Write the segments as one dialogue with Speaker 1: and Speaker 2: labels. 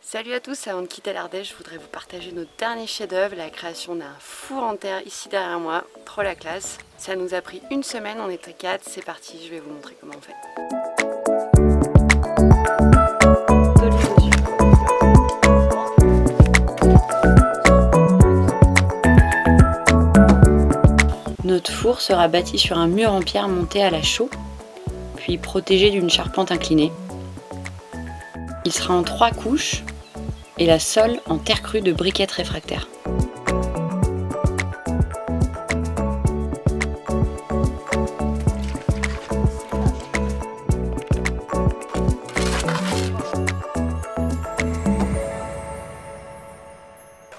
Speaker 1: Salut à tous, avant de quitter l'Ardèche, je voudrais vous partager notre dernier chef-d'œuvre, la création d'un four en terre ici derrière moi. Trop la classe. Ça nous a pris une semaine, on était 4, c'est parti, je vais vous montrer comment on fait. Notre four sera bâti sur un mur en pierre monté à la chaux, puis protégé d'une charpente inclinée. Il sera en 3 couches et la sole en terre crue de briquettes réfractaires.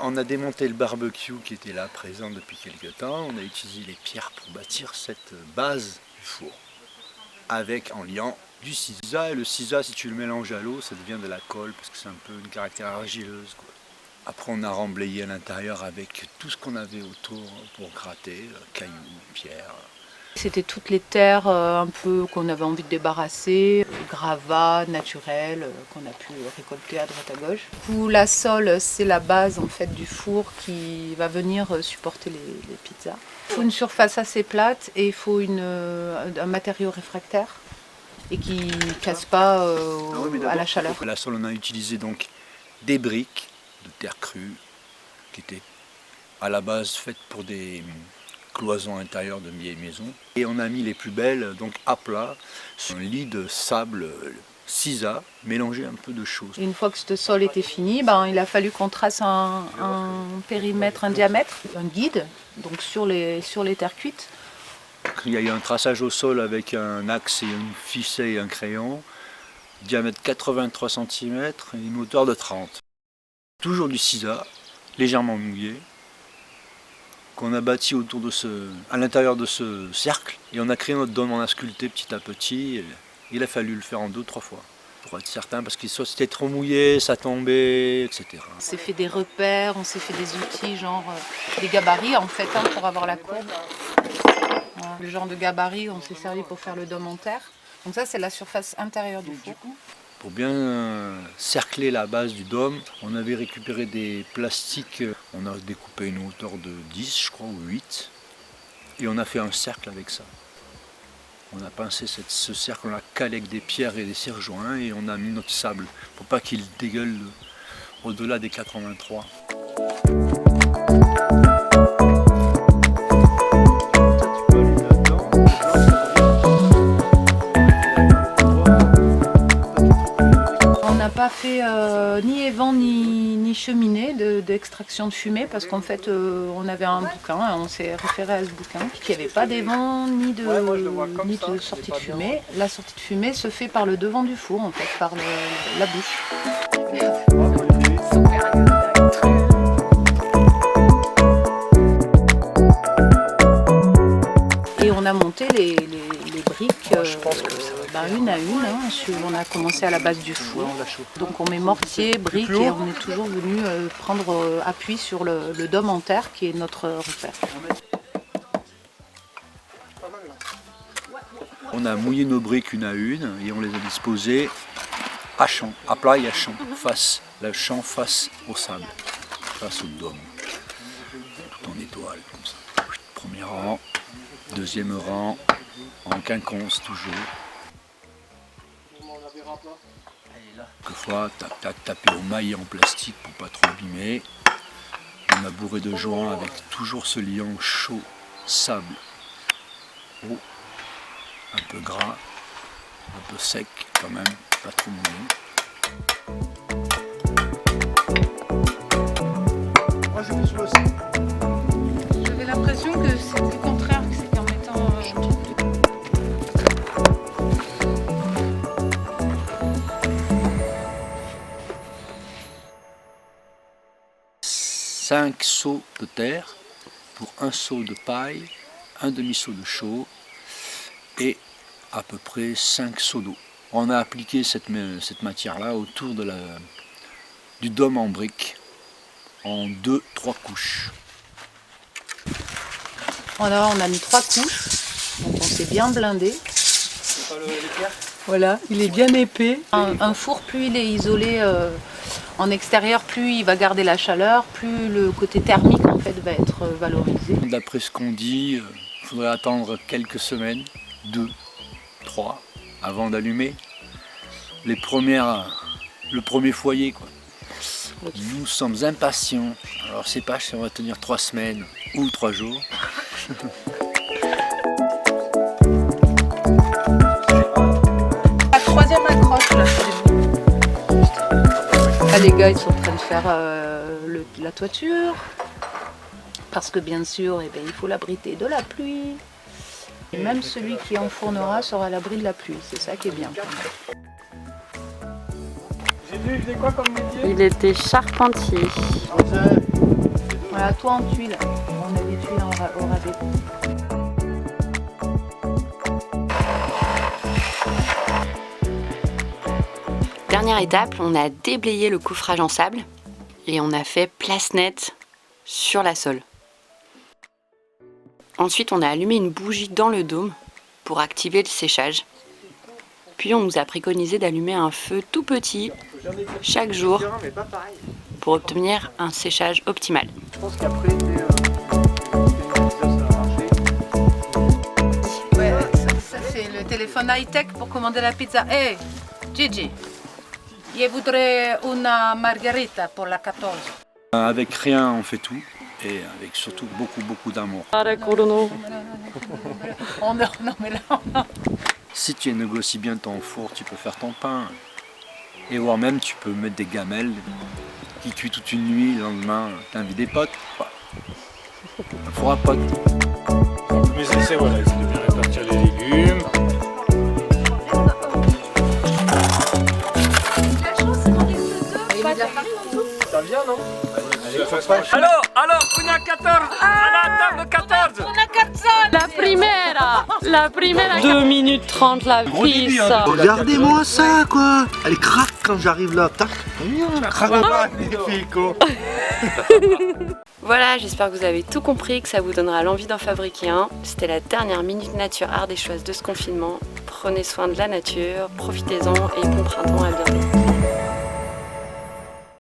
Speaker 2: On a démonté le barbecue qui était là présent depuis quelques temps. On a utilisé les pierres pour bâtir cette base du four avec en liant du sisa. Et le sisa, si tu le mélanges à l'eau, ça devient de la colle parce que c'est un peu une caractère argileuse, quoi. Après, on a remblayé à l'intérieur avec tout ce qu'on avait autour pour gratter, cailloux, pierres.
Speaker 3: C'était toutes les terres un peu qu'on avait envie de débarrasser, gravats naturels qu'on a pu récolter à droite à gauche. Du coup, la sole, c'est la base en fait du four qui va venir supporter les pizzas. Il faut une surface assez plate et il faut un matériau réfractaire et qui ne casse pas à la chaleur.
Speaker 2: La sole, on a utilisé donc des briques de terre crue qui étaient à la base faites pour des cloisons intérieures de vieilles maisons. Et on a mis les plus belles donc à plat sur un lit de sable sisa mélangé un peu de chaux.
Speaker 3: Une fois que ce sol était fini, il a fallu qu'on trace un périmètre, un diamètre, un guide donc sur les terres cuites.
Speaker 2: Il y a eu un traçage au sol avec un axe et une ficelle et un crayon, diamètre 83 cm et une hauteur de 30. Toujours du sisa, légèrement mouillé, qu'on a bâti à l'intérieur de ce cercle. Et on a créé notre dôme, on a sculpté petit à petit. Il a fallu le faire en 2-3 fois pour être certain, parce que soit c'était trop mouillé, ça tombait, etc.
Speaker 3: On s'est fait des repères, on s'est fait des outils, genre des gabarits en fait, pour avoir la courbe. Voilà. Le genre de gabarit, on s'est servi pour faire le dôme en terre. Donc ça, c'est la surface intérieure du four.
Speaker 2: Pour bien cercler la base du dôme, on avait récupéré des plastiques, on a découpé une hauteur de 10 je crois ou 8 et on a fait un cercle avec ça. On a pincé ce cercle, on l'a calé avec des pierres et des serre-joints et on a mis notre sable pour pas qu'il dégueule au-delà des 83.
Speaker 3: Pas fait ni évent ni cheminée d'extraction de fumée parce qu'en fait on avait un bouquin, on s'est référé à ce bouquin qui n'avait pas d'évent ni de sortie de fumée. La sortie de fumée se fait par le devant du four en fait, par la bouche. Et on a monté les briques une à une. On a commencé à la base du four. Donc on met mortier, briques et on est toujours venu prendre appui sur le dôme en terre qui est notre repère.
Speaker 2: On a mouillé nos briques une à une et on les a disposées à champ, à plat et à champ, le champ face au sable, face au dôme, tout en étoile comme ça. Premier rang, deuxième rang, en quinconce toujours. Quelquefois, taper au maillet en plastique pour pas trop abîmer. On a bourré de joints avec toujours ce liant chaud, sable, eau, un peu gras, un peu sec quand même, pas trop mouillé.
Speaker 3: J'avais l'impression que c'était le contraire, que c'était en mettant un truc.
Speaker 2: 5 seaux de terre pour un seau de paille, un demi-seau de chaux et à peu près 5 seaux d'eau. On a appliqué cette matière-là autour du dôme en briques en 2-3 couches.
Speaker 3: Voilà, on a mis 3 couches, donc on s'est bien blindé.
Speaker 2: C'est pas les pierres ?
Speaker 3: Voilà, il est bien épais. Un four, plus il est isolé en extérieur, plus il va garder la chaleur, plus le côté thermique en fait va être valorisé.
Speaker 2: D'après ce qu'on dit, il faudrait attendre quelques semaines, 2, 3, avant d'allumer le premier foyer, quoi. Nous sommes impatients. Alors je sais pas si on va tenir 3 semaines ou 3 jours.
Speaker 3: La troisième accroche là, c'est bon. Ah, les gars ils sont en train de faire la toiture. Parce que bien sûr, eh ben, il faut l'abriter de la pluie. Et même celui qui enfournera sera à l'abri de la pluie. C'est ça qui est bien.
Speaker 1: Il était charpentier.
Speaker 3: Voilà, toi en tuile. On a des tuiles au rabais.
Speaker 1: Dernière étape, on a déblayé le coffrage en sable et on a fait place nette sur la sole. Ensuite, on a allumé une bougie dans le dôme pour activer le séchage. Puis on nous a préconisé d'allumer un feu tout petit chaque jour pour obtenir un séchage optimal.
Speaker 2: Je pense qu'après,
Speaker 3: Ouais, ça c'est le téléphone high-tech pour commander la pizza. Hey, Gigi, je voudrais una margarita pour la 14.
Speaker 2: avec rien, on fait tout. Et avec surtout beaucoup d'amour.
Speaker 3: Oh non, non, mais là, non.
Speaker 2: Si tu négocies bien ton four, tu peux faire ton pain. Et voire même, tu peux mettre des gamelles qui cuisent toute une nuit, le lendemain, t'invites des potes. Un four à potes.
Speaker 4: Mes essais, voilà, c'est de bien répartir les légumes. Ça vient, non?
Speaker 5: Alors, on a 14 à la table 14.
Speaker 1: La primera 2 minutes 30 la pizza.
Speaker 6: Regardez-moi ça, quoi. Elle craque quand j'arrive là. Tac.
Speaker 1: Voilà, j'espère que vous avez tout compris, que ça vous donnera l'envie d'en fabriquer un. C'était la dernière Minute Nature ardéchoise de ce confinement. Prenez soin de la nature, profitez-en et bon printemps à bientôt.